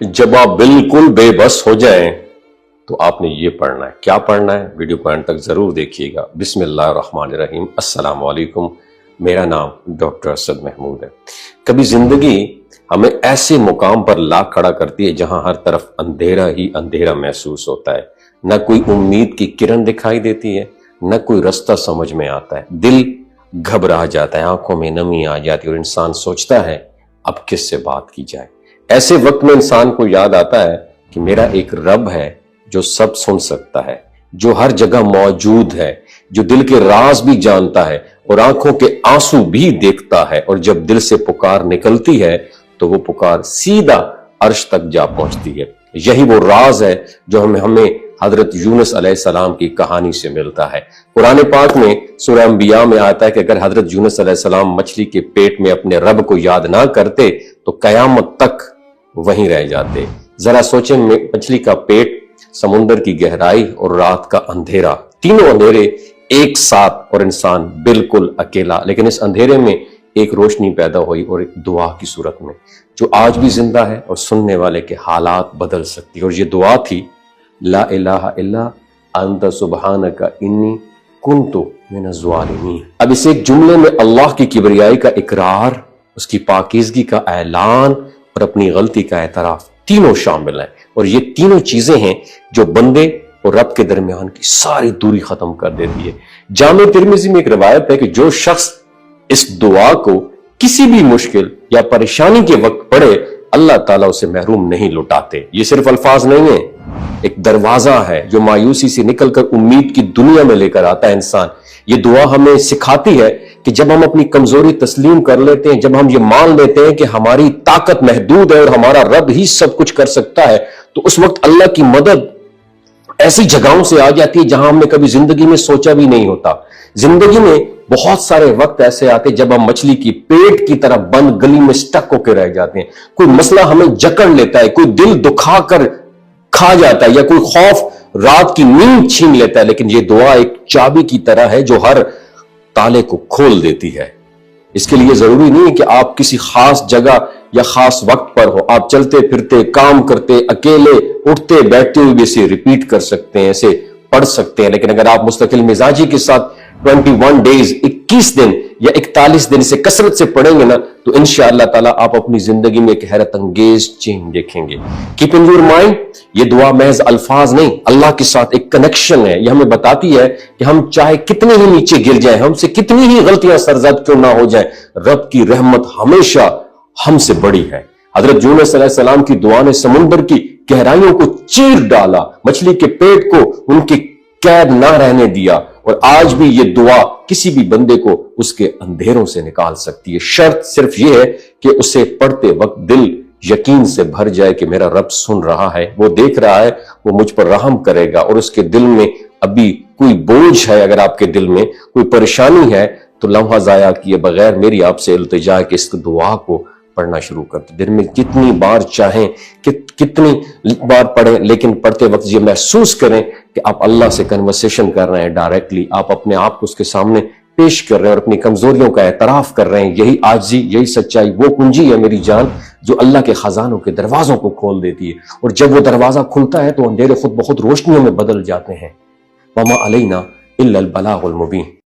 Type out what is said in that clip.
جب آپ بالکل بے بس ہو جائیں تو آپ نے یہ پڑھنا ہے. کیا پڑھنا ہے؟ ویڈیو کو اینڈ تک ضرور دیکھیے گا. بسم اللہ الرحمن الرحیم. السلام علیکم. میرا نام ڈاکٹر اسد محمود ہے. کبھی زندگی ہمیں ایسے مقام پر لا کھڑا کرتی ہے جہاں ہر طرف اندھیرا ہی اندھیرا محسوس ہوتا ہے. نہ کوئی امید کی کرن دکھائی دیتی ہے، نہ کوئی رستہ سمجھ میں آتا ہے. دل گھبرا جاتا ہے، آنکھوں میں نمی آ جاتی ہے اور انسان سوچتا ہے اب کس سے بات کی جائے. ایسے وقت میں انسان کو یاد آتا ہے کہ میرا ایک رب ہے جو سب سن سکتا ہے، جو ہر جگہ موجود ہے، جو دل کے راز بھی جانتا ہے اور آنکھوں کے آنسو بھی دیکھتا ہے. اور جب دل سے پکار نکلتی ہے تو وہ پکار سیدھا عرش تک جا پہنچتی ہے. یہی وہ راز ہے جو ہمیں حضرت یونس علیہ السلام کی کہانی سے ملتا ہے. قرآن پاک میں سورہ انبیاء میں آتا ہے کہ اگر حضرت یونس علیہ السلام مچھلی کے پیٹ میں اپنے رب کو یاد نہ کرتے تو قیامت تک وہیں رہ جاتے. ذرا سوچیں، مچھلی کا پیٹ، سمندر کی گہرائی اور رات کا اندھیرا، تینوں اندھیرے ایک ساتھ اور انسان بالکل اکیلا. لیکن اس اندھیرے میں ایک روشنی پیدا ہوئی اور ایک دعا کی صورت میں جو آج بھی زندہ ہے اور سننے والے کے حالات بدل سکتی ہے. اور یہ دعا تھی، لا الہ الا انت سبحانک انی کنت من الظالمین. اب اس ایک جملے میں اللہ کی کبریائی کا اقرار، اس کی پاکیزگی کا اعلان اور اپنی غلطی کا اعتراف تینوں شامل ہیں. اور یہ تینوں چیزیں ہیں جو بندے اور رب کے درمیان کی ساری دوری ختم کر دیتی ہے. جامع ترمذی میں ایک روایت ہے کہ جو شخص اس دعا کو کسی بھی مشکل یا پریشانی کے وقت پڑھے، اللہ تعالیٰ اسے محروم نہیں لٹاتے. یہ صرف الفاظ نہیں ہیں، ایک دروازہ ہے جو مایوسی سے نکل کر امید کی دنیا میں لے کر آتا ہے انسان. یہ دعا ہمیں سکھاتی ہے کہ جب ہم اپنی کمزوری تسلیم کر لیتے ہیں، جب ہم یہ مان لیتے ہیں کہ ہماری طاقت محدود ہے اور ہمارا رب ہی سب کچھ کر سکتا ہے، تو اس وقت اللہ کی مدد ایسی جگہوں سے آ جاتی ہے جہاں ہم نے کبھی زندگی میں سوچا بھی نہیں ہوتا. زندگی میں بہت سارے وقت ایسے آتے جب ہم مچھلی کی پیٹ کی طرح بند گلی میں سٹک ہو کے رہ جاتے ہیں. کوئی مسئلہ ہمیں جکڑ لیتا ہے، کوئی دل دکھا کر کھا جاتا ہے، یا کوئی خوف رات کی نیند چھین لیتا ہے. لیکن یہ دعا ایک چابی کی طرح ہے جو ہر تالے کو کھول دیتی ہے. اس کے لیے ضروری نہیں ہے کہ آپ کسی خاص جگہ یا خاص وقت پر ہو. آپ چلتے پھرتے، کام کرتے، اکیلے اٹھتے بیٹھتے ہوئے بھی اسے ریپیٹ کر سکتے ہیں، اسے پڑھ سکتے ہیں. لیکن اگر آپ مستقل مزاجی کے ساتھ 21 ڈیز 21 دن یا 41 دن سے کثرت سے پڑھیں گے نا، تو انشاءاللہ تعالیٰ آپ اپنی زندگی میں ایک حیرت انگیز چینج دیکھیں گے. کیپ ان یور مائنڈ، یہ دعا محض الفاظ نہیں، اللہ کے ساتھ ایک کنیکشن ہے. یہ ہمیں بتاتی ہے کہ ہم چاہے کتنے ہی نیچے گر جائیں، ہم سے کتنی ہی غلطیاں سرزد کیوں نہ ہو جائیں، رب کی رحمت ہمیشہ ہم سے بڑی ہے. حضرت یونس علیہ السلام کی دعا نے سمندر کی گہرائیوں کو چیر ڈالا، مچھلی کے پیٹ کو ان کی قید نہ رہنے دیا. اور آج بھی یہ دعا کسی بھی بندے کو اس کے اندھیروں سے نکال سکتی ہے. شرط صرف یہ ہے کہ اسے پڑھتے وقت دل یقین سے بھر جائے کہ میرا رب سن رہا ہے، وہ دیکھ رہا ہے، وہ مجھ پر رحم کرے گا. اور اس کے دل میں ابھی کوئی بوجھ ہے، اگر آپ کے دل میں کوئی پریشانی ہے تو لمحہ ضائع کیے بغیر میری آپ سے التجا ہے کہ اس دعا کو پڑھنا شروع کرتے. دن میں جتنی بار چاہیں، کتنی بار پڑھیں، لیکن پڑھتے وقت یہ محسوس کریں کہ آپ اللہ سے کنورسیشن کر رہے ہیں ڈائریکٹلی. آپ اپنے آپ کو اس کے سامنے پیش کر رہے ہیں اور اپنی کمزوریوں کا اعتراف کر رہے ہیں. یہی عاجزی، یہی سچائی وہ کنجی ہے میری جان جو اللہ کے خزانوں کے دروازوں کو کھول دیتی ہے. اور جب وہ دروازہ کھلتا ہے تو اندھیرے خود بخود روشنیوں میں بدل جاتے ہیں. وما علینا الا البلاغ المبین.